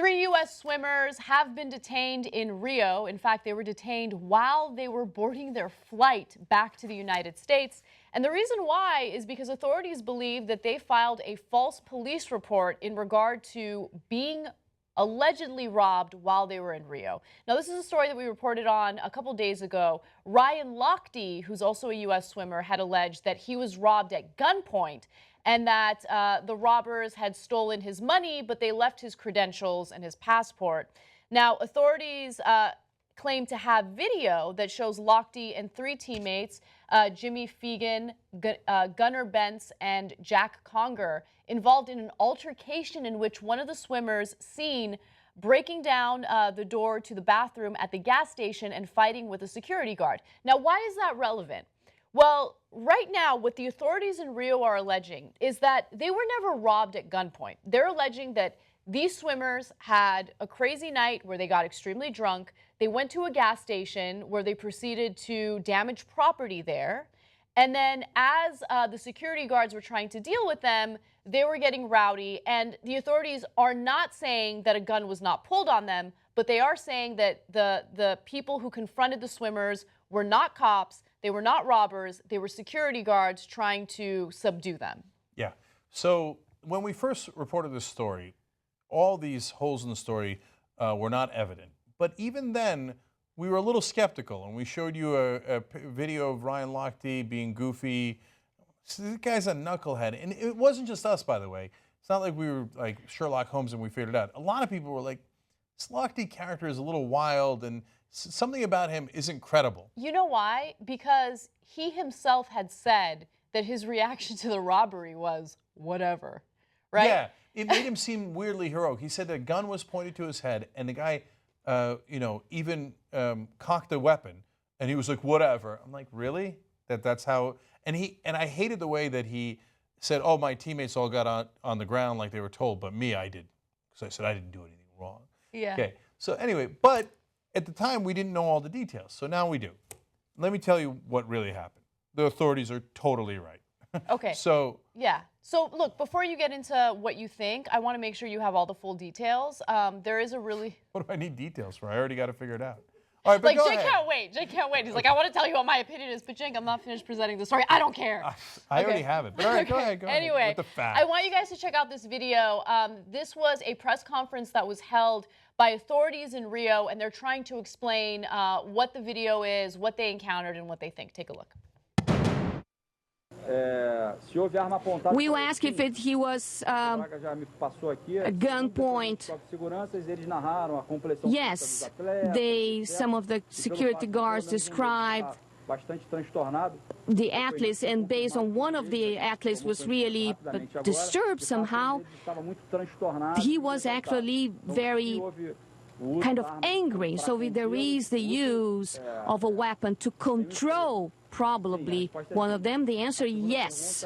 3 U.S. swimmers have been detained in Rio. In fact, they were detained while they were boarding their flight back to the United States. And the reason why is because authorities believe that they filed a false police report in regard to being allegedly robbed while they were in Rio. Now, this is a story that we reported on a couple days ago. Ryan Lochte, who's also a U.S. swimmer, had alleged that he was robbed at gunpoint and that the robbers had stolen his money, but they left his credentials and his passport. Now, authorities claim to have video that shows Lochte and 3 teammates, Jimmy Feigen, Gunnar, Bentz, and Jack Conger, involved in an altercation in which one of the swimmers seen breaking down the door to the bathroom at the gas station and fighting with a security guard. Now, why is that relevant? Well, right now, what the authorities in Rio are alleging is that they were never robbed at gunpoint. They're alleging that these swimmers had a crazy night where they got extremely drunk. They went to a gas station where they proceeded to damage property there. And then as the security guards were trying to deal with them, they were getting rowdy. And the authorities are not saying that a gun was not pulled on them, but they are saying that the people who confronted the swimmers were not cops. They were not robbers. They were security guards trying to subdue them. Yeah. So when we first reported this story, all these holes in the story were not evident. But even then, we were a little skeptical, and we showed you a video of Ryan Lochte being goofy. So this guy's a knucklehead. And it wasn't just us, by the way. It's not like we were like Sherlock Holmes and we figured it out. A lot of people were like, this Lochte character is a little wild, and something about him isn't credible. You know why? Because he himself had said that his reaction to the robbery was whatever, right? Yeah, it made him seem weirdly heroic. He said a gun was pointed to his head, and the guy, even cocked the weapon, and he was like, whatever. I'm like, really? That's how? And I hated the way that he said, oh, my teammates all got on the ground like they were told, but me, I did, because I said I didn't do anything wrong. Yeah. Okay. So anyway, but at the time, we didn't know all the details, so now we do. Let me tell you what really happened. The authorities are totally right. Okay. So yeah. So look, before you get into what you think, I want to make sure you have all the full details. There is a really... What do I need details for? I already got to figure it out. All right, but like, go Jake ahead. can't wait. Jake can't wait. He's like, I want to tell you what my opinion is, but Jake, I'm not finished presenting the story. I don't care. I already have it. But all right, go ahead. Anyway, with the facts. I want you guys to check out this video. This was a press conference that was held by authorities in Rio, and they're trying to explain what the video is, what they encountered, and what they think. Take a look. We will ask if he was at gunpoint. Yes, some of the security guards described the athletes, and based on one of the athletes was really disturbed somehow. He was actually very kind of angry, so there is the use of a weapon to control probably one of them. The answer, yes.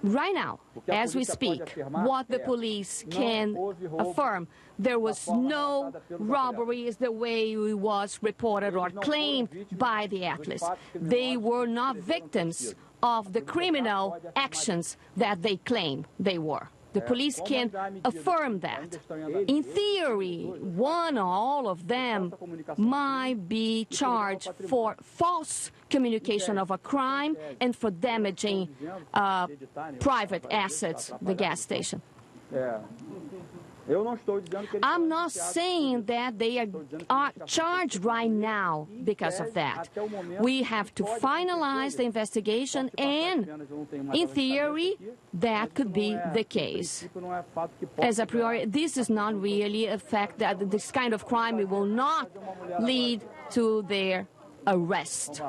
Right now, as we speak, what the police can affirm, there was no robbery is the way it was reported or claimed by the athletes. They were not victims of the criminal actions that they claim they were. The police can affirm that. In theory, one or all of them might be charged for false communication of a crime and for damaging private assets, the gas station. I'm not saying that they are charged right now because of that. We have to finalize the investigation, and in theory, that could be the case. As a priori, this is not really a fact that this kind of crime will not lead to their arrest.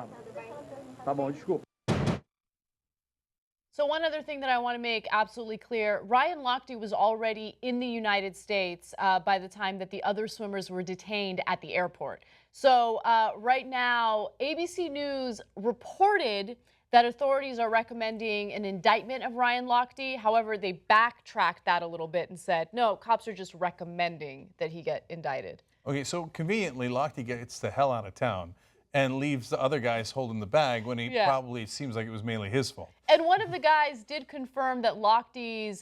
So one other thing that I want to make absolutely clear, Ryan Lochte was already in the United States by the time that the other swimmers were detained at the airport. So right now, ABC News reported that authorities are recommending an indictment of Ryan Lochte. However, they backtracked that a little bit and said, no, cops are just recommending that he get indicted. Okay, so conveniently, Lochte gets the hell out of town. and leaves the other guys holding the bag when he probably seems like it was mainly his fault. And one of the guys did confirm that Lochte's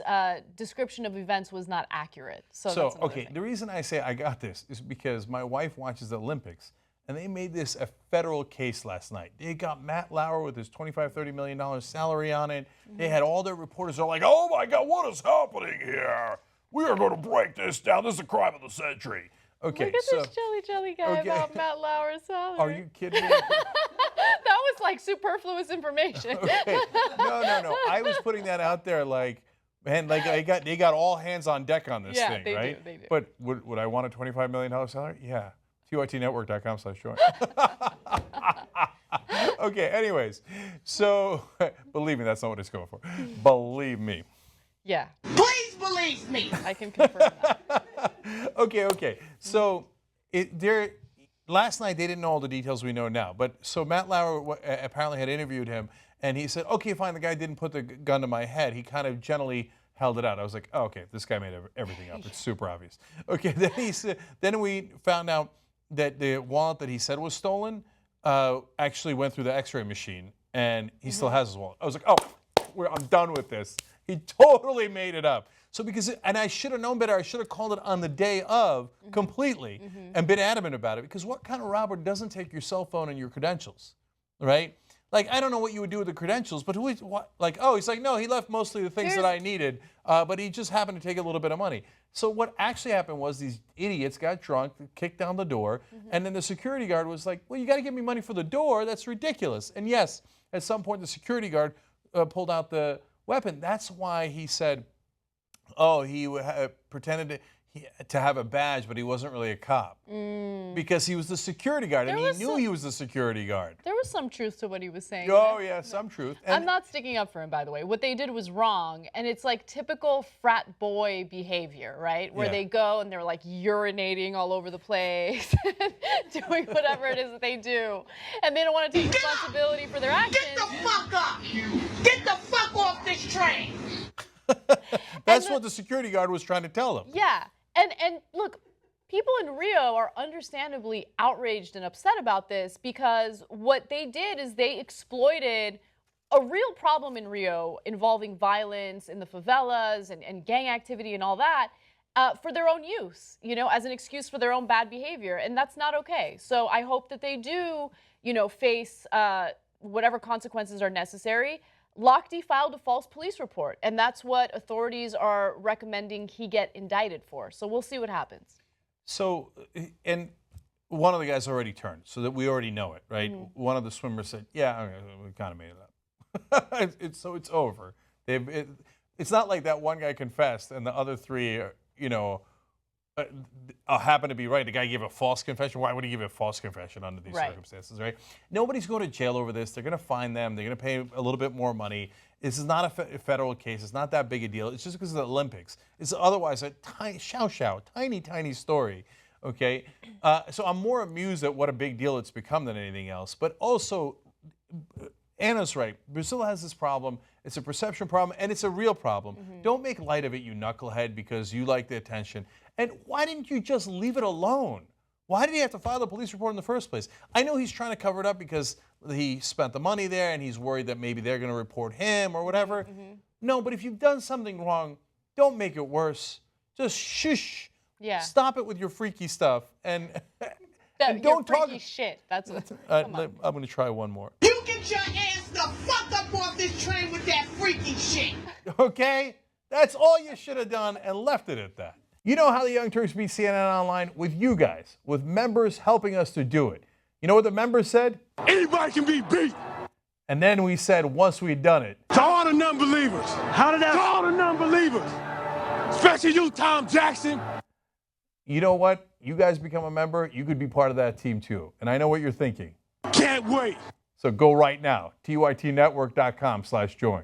description of events was not accurate. So okay, the reason I say I got this is because my wife watches the Olympics, and they made this a federal case last night. They got Matt Lauer with his $25, $30 million salary on it. They had all their reporters are like, oh my God, what is happening here? We are going to break this down. This is a crime of the century. Okay, look at this jelly guy about Matt Lauer's salary. Are you kidding me? That was like superfluous information. Okay. No. I was putting that out there like, man, like they got all hands on deck on this thing, right? They do. But would I want a $25 million salary? Yeah. TYTnetwork.com/join. Okay, anyways. So, believe me, that's not what it's going for. Believe me. Yeah. Please believe me. I can confirm that. Okay. So, last night they didn't know all the details we know now. But so Matt Lauer apparently had interviewed him, and he said, okay, fine, the guy didn't put the gun to my head. He kind of gently held it out. I was like, oh, okay, this guy made everything up. It's super obvious. Okay, then we found out that the wallet that he said was stolen actually went through the X-ray machine, and he still has his wallet. I was like, oh, I'm done with this. He totally made it up. So and I should have known better. I should have called it on the day of completely and been adamant about it, because what kind of robber doesn't take your cell phone and your credentials, right? Like, I don't know what you would do with the credentials, but he's like, no, he left mostly the things that I needed, but he just happened to take a little bit of money. So what actually happened was these idiots got drunk, kicked down the door, and then the security guard was like, well, you got to give me money for the door. That's ridiculous. And yes, at some point the security guard pulled out the weapon. That's why he said, oh, he pretended to have a badge, but he wasn't really a cop. Because he was the security guard, and he knew he was the security guard. There was some truth to what he was saying. Oh, yeah, some truth. And I'm not sticking up for him, by the way. What they did was wrong, and it's like typical frat boy behavior, right? Where they go and they're like urinating all over the place, doing whatever it is that they do, and they don't want to take responsibility for their actions. Get the fuck up! Get the fuck off this train! That's what the security guard was trying to tell them. Yeah. And look, people in Rio are understandably outraged and upset about this, because what they did is they exploited a real problem in Rio involving violence in the favelas and gang activity and all that for their own use, as an excuse for their own bad behavior. And that's not okay. So I hope that they do, face whatever consequences are necessary. Lochte filed a false police report, and that's what authorities are recommending he get indicted for. So we'll see what happens. So, and one of the guys already turned, so that we already know it, right? One of the swimmers said, yeah, okay, we kind of made it up. So it's over. It's not like that one guy confessed and the other three, happen to be right. The guy gave a false confession. Why would he give a false confession under these circumstances, right? Nobody's going to jail over this. They're going to fine them. They're going to pay a little bit more money. This is not a federal case. It's not that big a deal. It's just because of the Olympics. It's otherwise a tiny story, okay? So I'm more amused at what a big deal it's become than anything else. But also, Anna's right. Brazil has this problem. It's a perception problem, and it's a real problem. Don't make light of it, you knucklehead, because you like the attention. And why didn't you just leave it alone? Why did he have to file the police report in the first place? I know he's trying to cover it up because he spent the money there and he's worried that maybe they're going to report him or whatever. No, but if you've done something wrong, don't make it worse. Just shush. Yeah. Stop it with your freaky stuff. And don't talk shit. That's what. I'm going to try one more. You get your ass the fuck up off this train with that freaky shit. Okay? That's all you should have done, and left it at that. You know how the Young Turks beat CNN online? With you guys, with members helping us to do it. You know what the members said? Anybody can be beat. And then we said, once we'd done it. To all the non-believers. How did that? To all the non-believers. Especially you, Tom Jackson. You know what? You guys become a member, you could be part of that team too. And I know what you're thinking. Can't wait. So go right now, tytnetwork.com/join.